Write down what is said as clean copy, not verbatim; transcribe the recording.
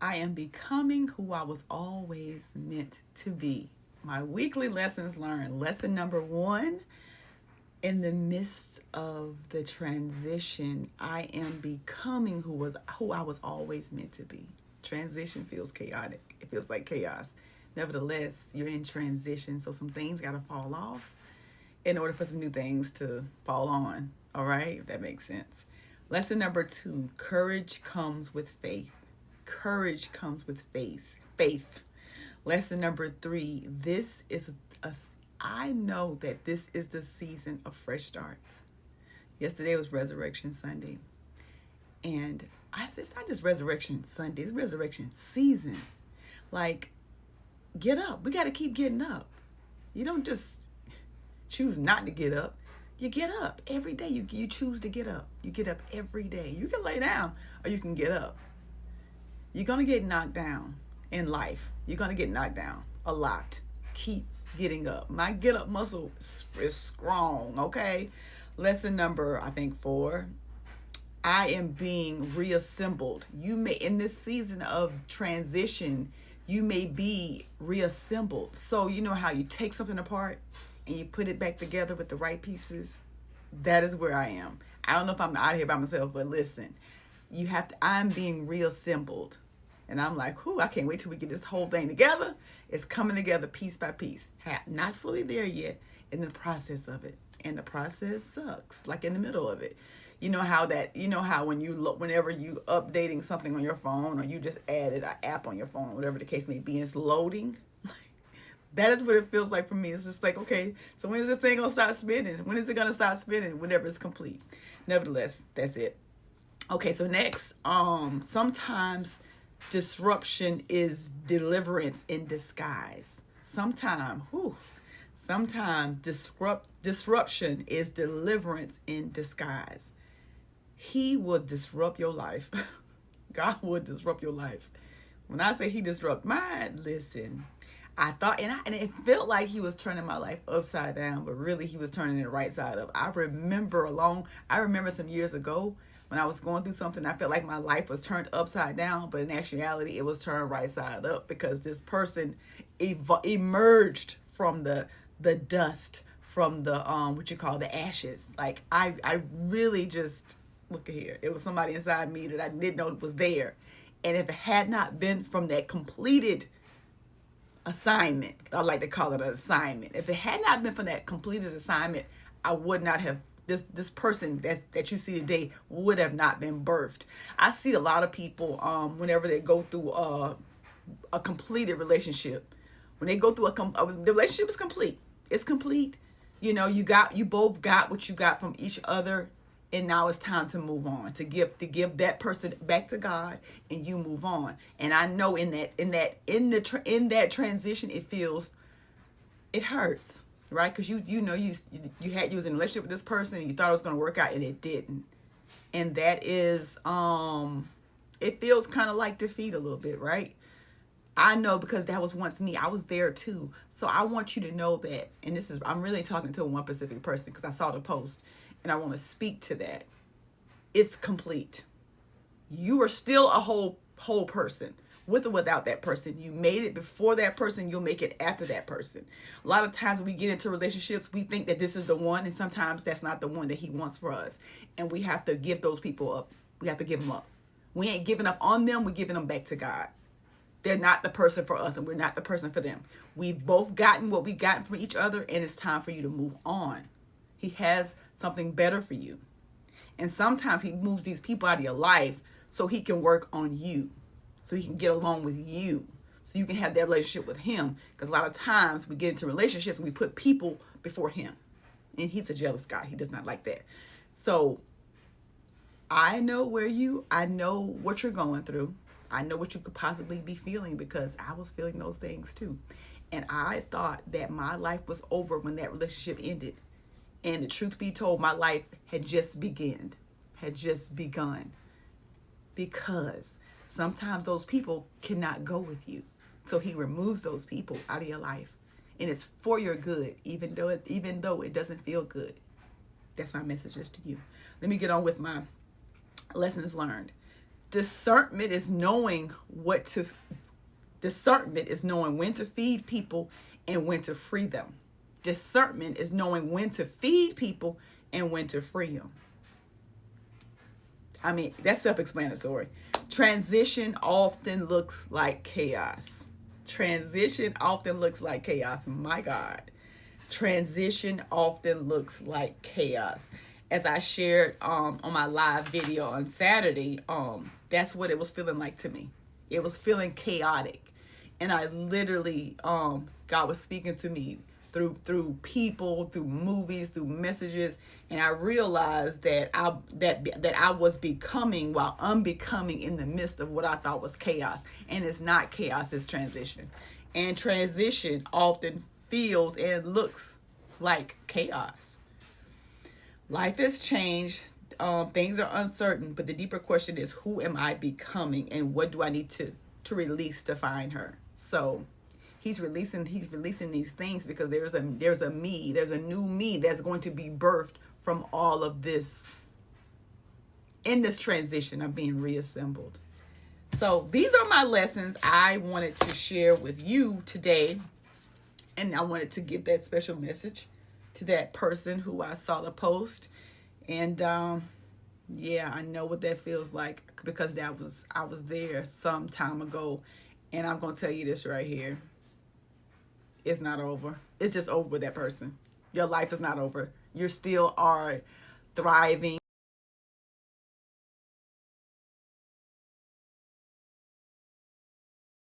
I am becoming who I was always meant to be. My weekly lessons learned. Lesson number one, in the midst of the transition, I am becoming who I was always meant to be. Transition feels chaotic. It feels like chaos. Nevertheless, you're in transition, so some things got to fall off in order for some new things to fall on. All right, if that makes sense. Lesson number two, courage comes with faith. Courage comes with faith. Faith. Lesson number three, a I know that this is the season of fresh starts. Yesterday was Resurrection Sunday. And it's not just Resurrection Sunday, it's Resurrection season. Like, get up. We got to keep getting up. You don't just choose not to get up. You get up every day. You choose to get up. You get up every day. You can lay down or you can get up. You're going to get knocked down in life. You're going to get knocked down a lot. Keep getting up. My get up muscle is strong, okay? Lesson number, I think, 4. I am being reassembled. You may, in this season of transition, you may be reassembled. So you know how you take something apart and you put it back together with the right pieces? That is where I am. I don't know if I'm out here by myself, but listen, I'm being reassembled. And I'm like, whew, I can't wait till we get this whole thing together. It's coming together piece by piece. Not fully there yet, in the process of it. And the process sucks, like in the middle of it. You know how when you look, whenever you updating something on your phone, or you just added an app on your phone, whatever the case may be, and it's loading. That is what it feels like for me. It's just like, okay, so when is this thing gonna start spinning? When is it gonna start spinning? Whenever it's complete. Nevertheless, that's it. Okay, so next, sometimes disruption is deliverance in disguise. Sometimes disruption is deliverance in disguise. He will disrupt your life. God will disrupt your life. When I say he disrupt mine, listen, I thought, and it felt like he was turning my life upside down, but really he was turning it right side up. I remember some years ago when I was going through something, I felt like my life was turned upside down, but in actuality, it was turned right side up because this person emerged from the dust, from the the ashes. Like I really just, look at here. It was somebody inside me that I didn't know was there, and if it had not been from that completed assignment, I like to call it an assignment. If it had not been for that completed assignment, I would not have, this person that you see today would have not been birthed. I see a lot of people whenever they go through a completed relationship, when they go through the relationship is complete. It's complete. You both got what you got from each other, and now it's time to move on, to give that person back to God, and you move on. And I know in that transition, it hurts, right? Because you was in a relationship with this person and you thought it was going to work out, and it didn't. And that is it feels kind of like defeat a little bit, right? I know, because that was once me. I was there too. So I want you to know that, and I'm really talking to one specific person because I saw the post and I want to speak to that. It's complete. You are still a whole person, with or without that person. You made it before that person, you'll make it after that person. A lot of times when we get into relationships, we think that this is the one, and sometimes that's not the one that he wants for us. And we have to give those people up. We have to give them up. We ain't giving up on them, we're giving them back to God. They're not the person for us, and we're not the person for them. We've both gotten what we gotten from each other, and it's time for you to move on. He has something better for you. And sometimes he moves these people out of your life so he can work on you, so he can get along with you, so you can have that relationship with him. Because a lot of times we get into relationships and we put people before him. And he's a jealous guy. He does not like that. So I know what you're going through. I know what you could possibly be feeling, because I was feeling those things too. And I thought that my life was over when that relationship ended. And the truth be told, my life had just begun. Because sometimes those people cannot go with you. So he removes those people out of your life. And it's for your good, even though it doesn't feel good. That's my message just to you. Let me get on with my lessons learned. Discernment is knowing what to discernment is knowing when to feed people and when to free them. Discernment is knowing when to feed people and when to free them. I mean, that's self-explanatory. Transition often looks like chaos. Transition often looks like chaos. My God. Transition often looks like chaos. As I shared on my live video on Saturday, that's what it was feeling like to me. It was feeling chaotic. And I literally, God was speaking to me through people, through movies, through messages, and I realized that I was becoming while unbecoming in the midst of what I thought was chaos. And it's not chaos, it's transition. And transition often feels and looks like chaos. Life has changed. Things are uncertain, but the deeper question is, who am I becoming, and what do I need to release to find her? So he's releasing these things because there's a new me that's going to be birthed from all of this in this transition of being reassembled. So these are my lessons I wanted to share with you today, and I wanted to give that special message to that person who I saw the post. And yeah, I know what that feels like because I was there some time ago. And I'm going to tell you this right here. It's not over. It's just over with that person. Your life is not over. You still are thriving.